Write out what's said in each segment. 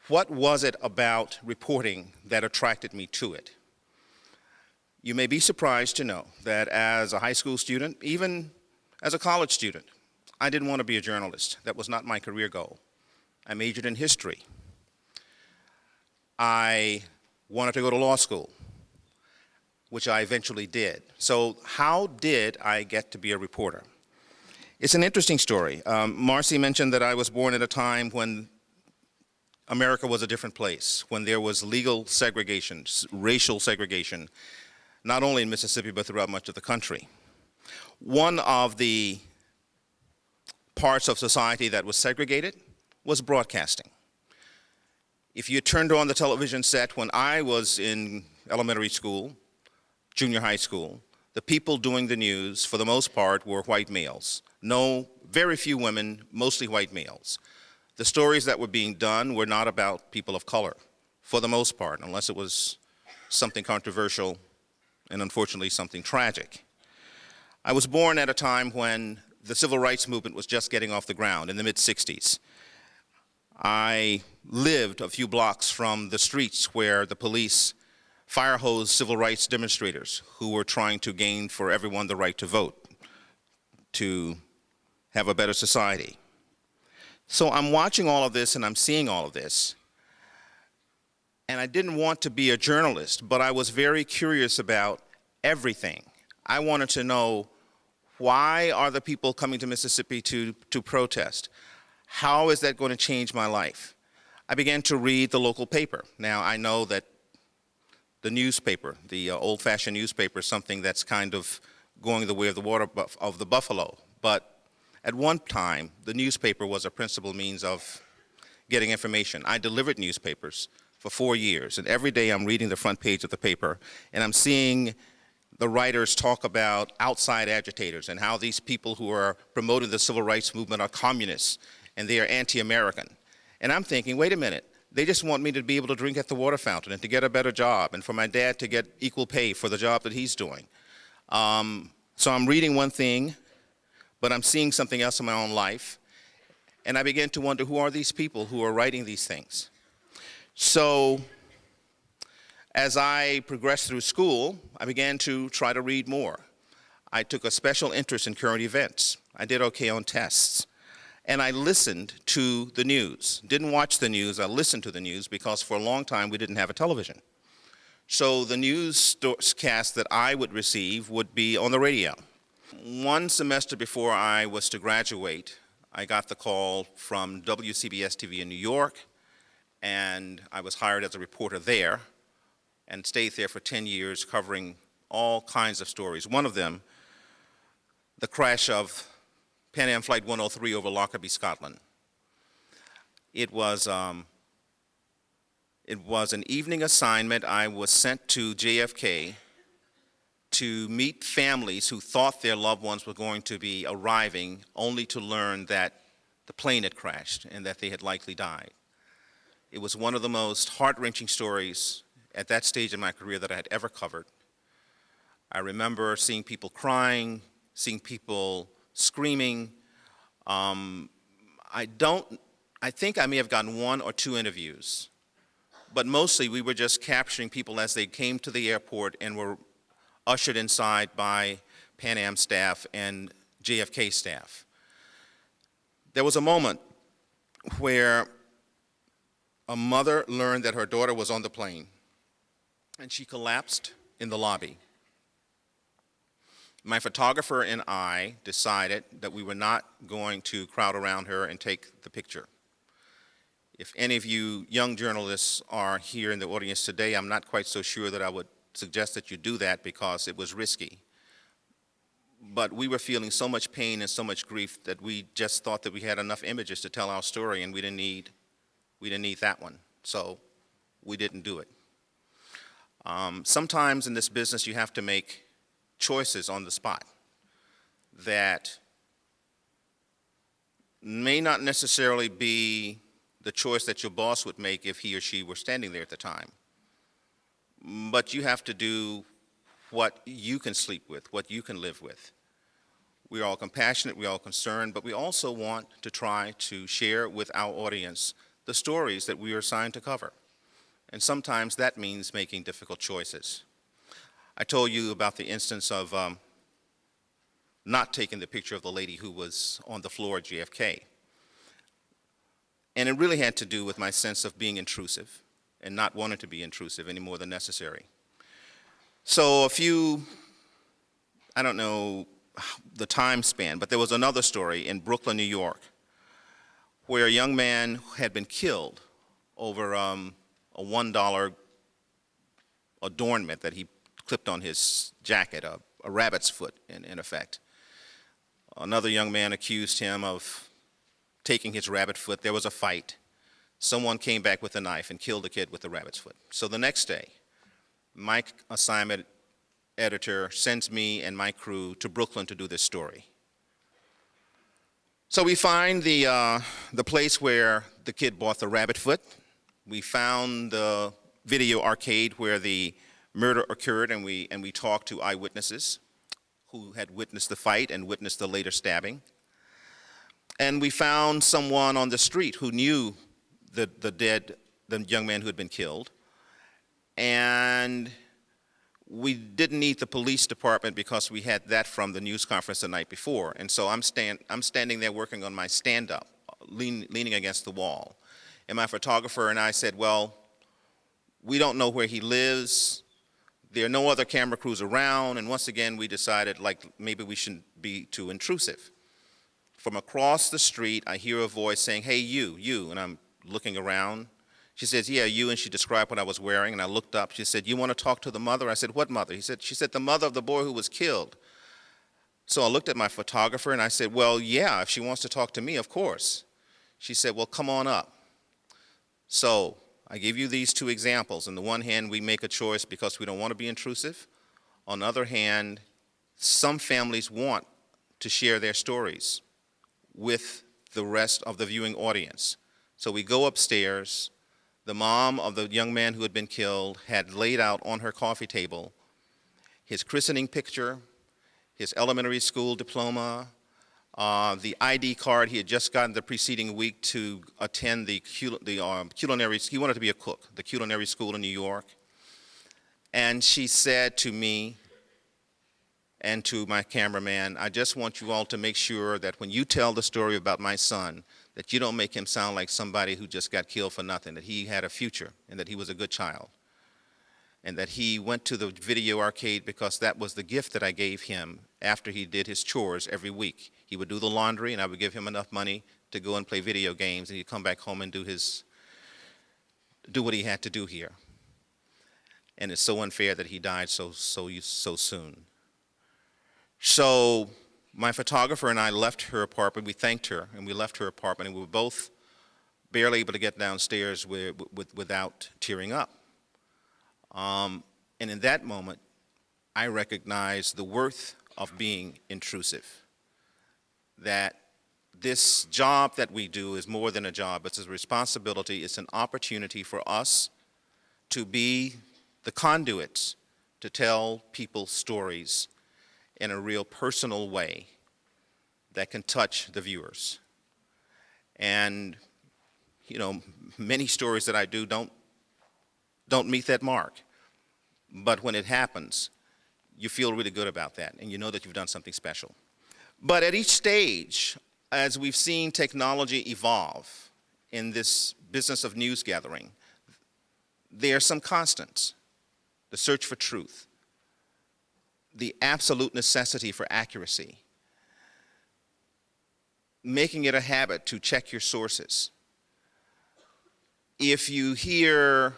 What was it about reporting that attracted me to it? You may be surprised to know that as a high school student, even as a college student, I didn't want to be a journalist. That was not my career goal. I majored in history. I wanted to go to law school, which I eventually did. So how did I get to be a reporter? It's an interesting story. Marcy mentioned that I was born at a time when America was a different place, when there was legal segregation, racial segregation, not only in Mississippi, but throughout much of the country. One of the parts of society that was segregated was broadcasting. If you turned on the television set when I was in elementary school, junior high school, the people doing the news, for the most part, were white males. No, very few women, mostly white males. The stories that were being done were not about people of color, for the most part, unless it was something controversial and unfortunately something tragic. I was born at a time when the civil rights movement was just getting off the ground in the mid-60s. I lived a few blocks from the streets where the police fire-hosed civil rights demonstrators who were trying to gain for everyone the right to vote, to have a better society. So I'm watching all of this and I'm seeing all of this. And I didn't want to be a journalist, but I was very curious about everything. I wanted to know, why are the people coming to Mississippi to protest? How is that going to change my life? I began to read the local paper. Now, I know that the newspaper, the old-fashioned newspaper, is something that's kind of going the way of the buffalo. But at one time, the newspaper was a principal means of getting information. I delivered newspapers for 4 years, and every day I'm reading the front page of the paper, and I'm seeing the writers talk about outside agitators and how these people who are promoting the civil rights movement are communists and they are anti-American. And I'm thinking, wait a minute, they just want me to be able to drink at the water fountain and to get a better job and for my dad to get equal pay for the job that he's doing. So I'm reading one thing, but I'm seeing something else in my own life. And I began to wonder, who are these people who are writing these things? So as I progressed through school, I began to try to read more. I took a special interest in current events. I did okay on tests. And I listened to the news. Didn't watch the news, I listened to the news because for a long time we didn't have a television. So the newscast that I would receive would be on the radio. One semester before I was to graduate, I got the call from WCBS TV in New York, and I was hired as a reporter there and stayed there for 10 years covering all kinds of stories. One of them, the crash of Pan Am Flight 103 over Lockerbie, Scotland. It was an evening assignment. I was sent to JFK to meet families who thought their loved ones were going to be arriving, only to learn that the plane had crashed and that they had likely died. It was one of the most heart-wrenching stories at that stage in my career that I had ever covered. I remember seeing people crying, seeing people screaming. I think I may have gotten 1 or 2 interviews, but mostly we were just capturing people as they came to the airport and were ushered inside by Pan Am staff and JFK staff. There was a moment where a mother learned that her daughter was on the plane, and she collapsed in the lobby. My photographer and I decided that we were not going to crowd around her and take the picture. If any of you young journalists are here in the audience today, I'm not quite so sure that I would suggest that you do that because it was risky. But we were feeling so much pain and so much grief that we just thought that we had enough images to tell our story, and we didn't need that one. So we didn't do it. Sometimes in this business you have to make choices on the spot that may not necessarily be the choice that your boss would make if he or she were standing there at the time. But you have to do what you can sleep with, what you can live with. We're all compassionate, we're all concerned, but we also want to try to share with our audience the stories that we are assigned to cover. And sometimes that means making difficult choices. I told you about the instance of not taking the picture of the lady who was on the floor at JFK. And it really had to do with my sense of being intrusive and not wanting to be intrusive any more than necessary. So I don't know the time span, but there was another story in Brooklyn, New York, where a young man had been killed over a $1 adornment that he clipped on his jacket, a rabbit's foot in effect. Another young man accused him of taking his rabbit foot. There was a fight. Someone came back with a knife and killed the kid with the rabbit's foot. So the next day, my assignment editor sends me and my crew to Brooklyn to do this story. So we find the place where the kid bought the rabbit foot. We found the video arcade where the murder occurred, and we talked to eyewitnesses who had witnessed the fight and witnessed the later stabbing. And we found someone on the street who knew the young man who had been killed. And we didn't need the police department because we had that from the news conference the night before. And so I'm standing there working on my stand-up, leaning against the wall. And my photographer and I said, well, we don't know where he lives. There are no other camera crews around. And once again, we decided, like, maybe we shouldn't be too intrusive. From across the street, I hear a voice saying, hey, you. And I'm looking around. She says, yeah, you, and she described what I was wearing, and I looked up. She said, you want to talk to the mother? I said, what mother? She said, the mother of the boy who was killed. So I looked at my photographer, and I said, well, yeah, if she wants to talk to me, of course. She said, well, come on up. So I give you these two examples. On the one hand, we make a choice because we don't want to be intrusive. On the other hand, some families want to share their stories with the rest of the viewing audience. So we go upstairs. The mom of the young man who had been killed had laid out on her coffee table his christening picture, his elementary school diploma, the ID card he had just gotten the preceding week to attend the culinary, he wanted to be a cook, the culinary school in New York. And she said to me and to my cameraman, I just want you all to make sure that when you tell the story about my son, that you don't make him sound like somebody who just got killed for nothing, that he had a future and that he was a good child. And that he went to the video arcade because that was the gift that I gave him after he did his chores every week. He would do the laundry and I would give him enough money to go and play video games, and he'd come back home and do what he had to do here. And it's so unfair that he died so soon. So my photographer and I left her apartment. We thanked her, and we left her apartment, and we were both barely able to get downstairs without tearing up. And in that moment, I recognized the worth of being intrusive, that this job that we do is more than a job. It's a responsibility. It's an opportunity for us to be the conduits to tell people stories in a real personal way that can touch the viewers. And, you know, many stories that I do don't meet that mark. But when it happens, you feel really good about that, and you know that you've done something special. But at each stage, as we've seen technology evolve in this business of news gathering, there are some constants. The search for truth, the absolute necessity for accuracy, making it a habit to check your sources. If you hear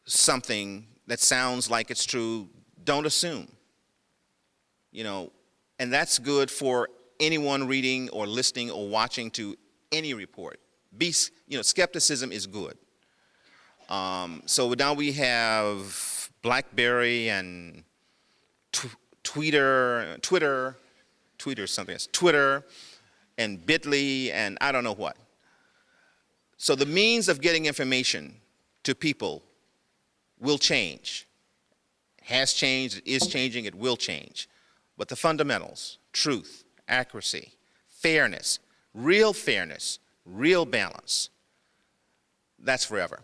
something that sounds like it's true, don't assume. You know, and that's good for anyone reading or listening or watching to any report. Skepticism is good. So now we have BlackBerry and Twitter and Bitly and I don't know what. So the means of getting information to people will change. Has changed, it is changing, it will change. But the fundamentals, truth, accuracy, fairness, real balance, that's forever.